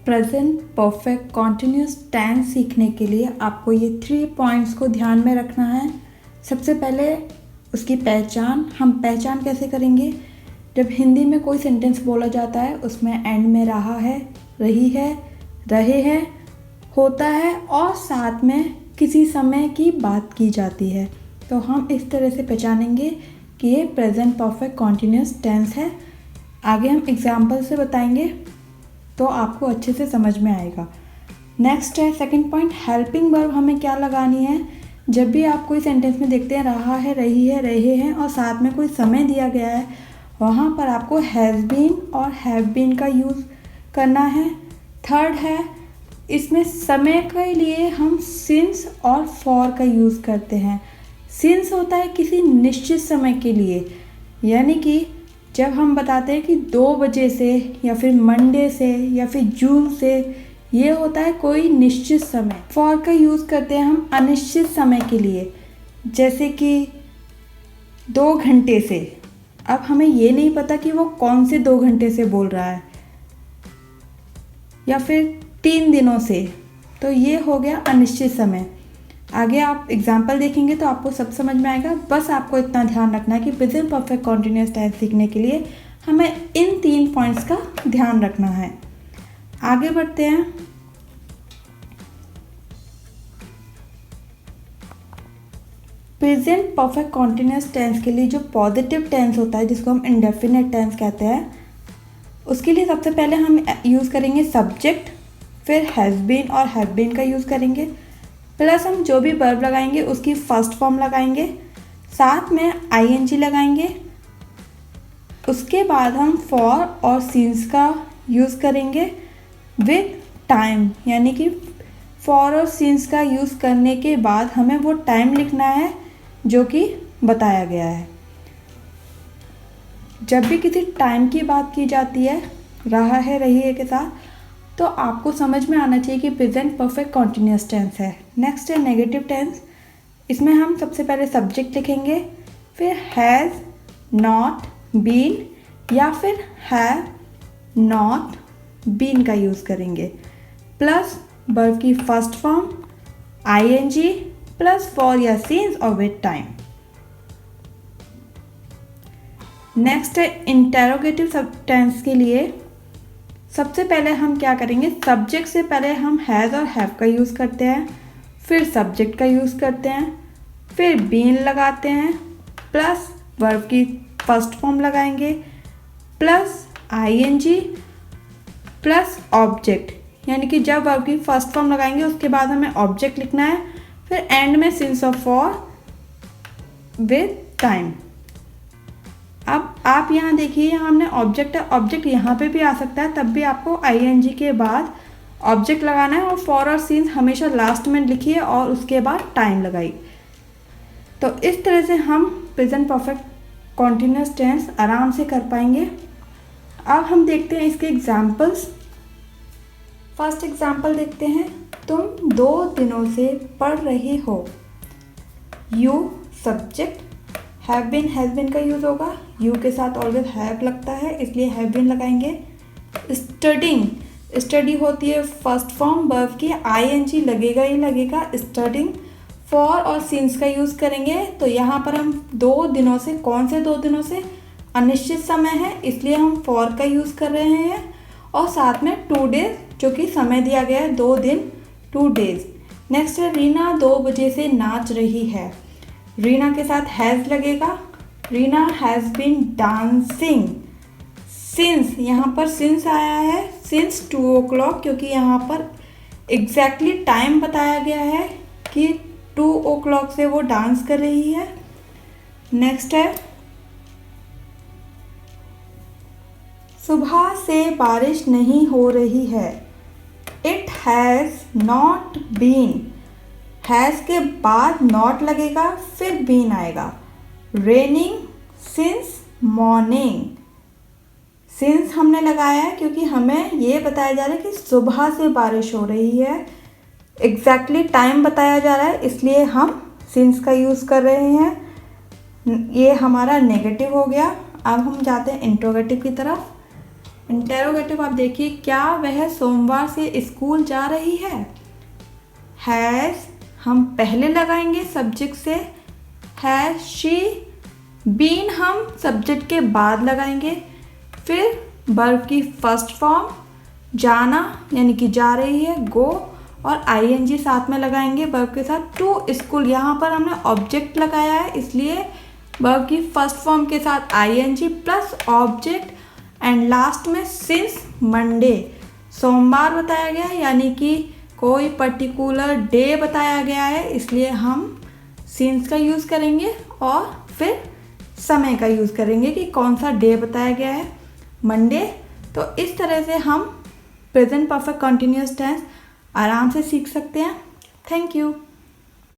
Present perfect continuous tense सीखने के लिए आपको ये 3 पॉइंट्स को ध्यान में रखना है। सबसे पहले उसकी पहचान। हम पहचान कैसे करेंगे? जब हिंदी में कोई सेंटेंस बोला जाता है उसमें एंड में रहा है, रही है, रहे हैं होता है और साथ में किसी समय की बात की जाती है, तो हम इस तरह से पहचानेंगे कि ये प्रेजेंट परफेक्ट कॉन्टिन्यूस टेंस है। आगे हम एग्जाम्पल से बताएंगे तो आपको अच्छे से समझ में आएगा। नेक्स्ट है सेकंड पॉइंट, हेल्पिंग वर्ब हमें क्या लगानी है। जब भी आप कोई सेंटेंस में देखते हैं रहा है, रही है, रहे हैं और साथ में कोई समय दिया गया है, वहाँ पर आपको हैज़ बीन और हैव बीन का यूज़ करना है। थर्ड है, इसमें समय के लिए हम सिंस और फॉर का यूज़ करते हैं। सिंस होता है किसी निश्चित समय के लिए, यानी कि जब हम बताते हैं कि 2 बजे से या फिर मंडे से या फिर जून से, ये होता है कोई निश्चित समय। फॉर का यूज़ करते हैं हम अनिश्चित समय के लिए, जैसे कि 2 घंटे से। अब हमें ये नहीं पता कि वो कौन से 2 घंटे से बोल रहा है, या फिर 3 दिनों से, तो ये हो गया अनिश्चित समय। आगे आप एग्जाम्पल देखेंगे तो आपको सब समझ में आएगा। बस आपको इतना ध्यान रखना है कि प्रेजेंट परफेक्ट कॉन्टिन्यूअस टेंस सीखने के लिए हमें इन 3 पॉइंट्स का ध्यान रखना है। आगे बढ़ते हैं। प्रेजेंट परफेक्ट कॉन्टिन्यूअस टेंस के लिए जो पॉजिटिव टेंस होता है, जिसको हम इंडेफिनिट टेंस कहते हैं, उसके लिए सबसे पहले हम यूज़ करेंगे सब्जेक्ट, फिर हैज़ बीन और हैव बीन का यूज़ करेंगे, प्लस हम जो भी वर्ब लगाएंगे उसकी फर्स्ट फॉर्म लगाएंगे, साथ में आईएनजी लगाएंगे। उसके बाद हम फॉर और सिंस का यूज़ करेंगे विद टाइम, यानी कि फॉर और सिंस का यूज़ करने के बाद हमें वो टाइम लिखना है जो कि बताया गया है। जब भी किसी टाइम की बात की जाती है रहा है, रही है के साथ, तो आपको समझ में आना चाहिए कि प्रेजेंट परफेक्ट कॉन्टिन्यूअस टेंस है। नेक्स्ट है नेगेटिव टेंस। इसमें हम सबसे पहले सब्जेक्ट लिखेंगे, फिर हैज़ नॉट बीन या फिर हैव नॉट बीन का यूज़ करेंगे, प्लस वर्ब की first form ING plus for या सिंस और विद टाइम। नेक्स्ट है इंटेरोगेटिव टेंस के लिए सबसे पहले हम क्या करेंगे, सब्जेक्ट से पहले हम हैज़ और हैव का यूज़ करते हैं, फिर सब्जेक्ट का यूज़ करते हैं, फिर बीन लगाते हैं, प्लस वर्ब की फर्स्ट फॉर्म लगाएंगे, प्लस आईएनजी प्लस ऑब्जेक्ट, यानी कि जब वर्ब की फर्स्ट फॉर्म लगाएंगे उसके बाद हमें ऑब्जेक्ट लिखना है, फिर एंड में सिंस और फॉर विद टाइम। अब आप यहाँ देखिए, यहाँ हमने ऑब्जेक्ट है, ऑब्जेक्ट यहाँ पे भी आ सकता है, तब भी आपको आईएनजी के बाद ऑब्जेक्ट लगाना है और फॉर और सिंस हमेशा लास्ट में लिखिए और उसके बाद टाइम लगाइए। तो इस तरह से हम प्रेजेंट परफेक्ट कॉन्टिन्यूअस टेंस आराम से कर पाएंगे। अब हम देखते हैं इसके एग्जाम्पल्स। फर्स्ट एग्जाम्पल देखते हैं, तुम 2 दिनों से पढ़ रहे हो। You subject, have been has been का यूज़ होगा, यू के साथ ऑलवेज हैव लगता है इसलिए हैव बीन लगाएंगे। स्टडिंग, स्टडी होती है फर्स्ट फॉर्म, वर्ब की आईएनजी लगेगा ही लगेगा। स्टडिंग, फॉर और सिंस का यूज़ करेंगे, तो यहाँ पर हम 2 दिनों से, कौन से 2 दिनों से, अनिश्चित समय है इसलिए हम फॉर का यूज़ कर रहे हैं, और साथ में 2 डेज जो कि समय दिया गया है, 2 दिन 2 डेज। नेक्स्ट है रीना 2 बजे से नाच रही है। रीना के साथ हैज़ लगेगा, Reena has been dancing. Since, यहाँ पर सिंस आया है, सिंस 2 o'clock, क्योंकि यहाँ पर एग्जैक्टली टाइम बताया गया है कि 2 o'clock से वो डांस कर रही है। नेक्स्ट है सुबह से बारिश नहीं हो रही है। It has not been, has के बाद नॉट लगेगा फिर बीन आएगा। रेनिंग सिंस मॉर्निंग, सिंस हमने लगाया है क्योंकि हमें ये बताया जा रहा है कि सुबह से बारिश हो रही है, एग्जैक्टली टाइम बताया जा रहा है इसलिए हम सिंस का यूज़ कर रहे हैं। ये हमारा नेगेटिव हो गया। अब हम जाते हैं इंट्रोगेटिव की तरफ। इंटेरोगेटिव आप देखिए, क्या वह सोमवार से स्कूल जा रही है। हैज़ हम पहले लगाएंगे सब्जेक्ट से, हैज़ शी बीन हम सब्जेक्ट के बाद लगाएंगे। फिर वर्ब की फर्स्ट फॉर्म जाना यानी कि जा रही है, गो, और आईएनजी साथ में लगाएंगे वर्ब के साथ। टू स्कूल, यहाँ पर हमने ऑब्जेक्ट लगाया है इसलिए वर्ब की फर्स्ट फॉर्म के साथ ING plus object, and last में सिंस मंडे, सोमवार बताया गया है यानी कि कोई पर्टिकुलर डे बताया गया है इसलिए हम सिंस का यूज़ करेंगे और फिर समय का यूज़ करेंगे कि कौन सा डे बताया गया है, मंडे। तो इस तरह से हम प्रेजेंट परफेक्ट कंटिन्यूअस टेंस आराम से सीख सकते हैं। Thank you.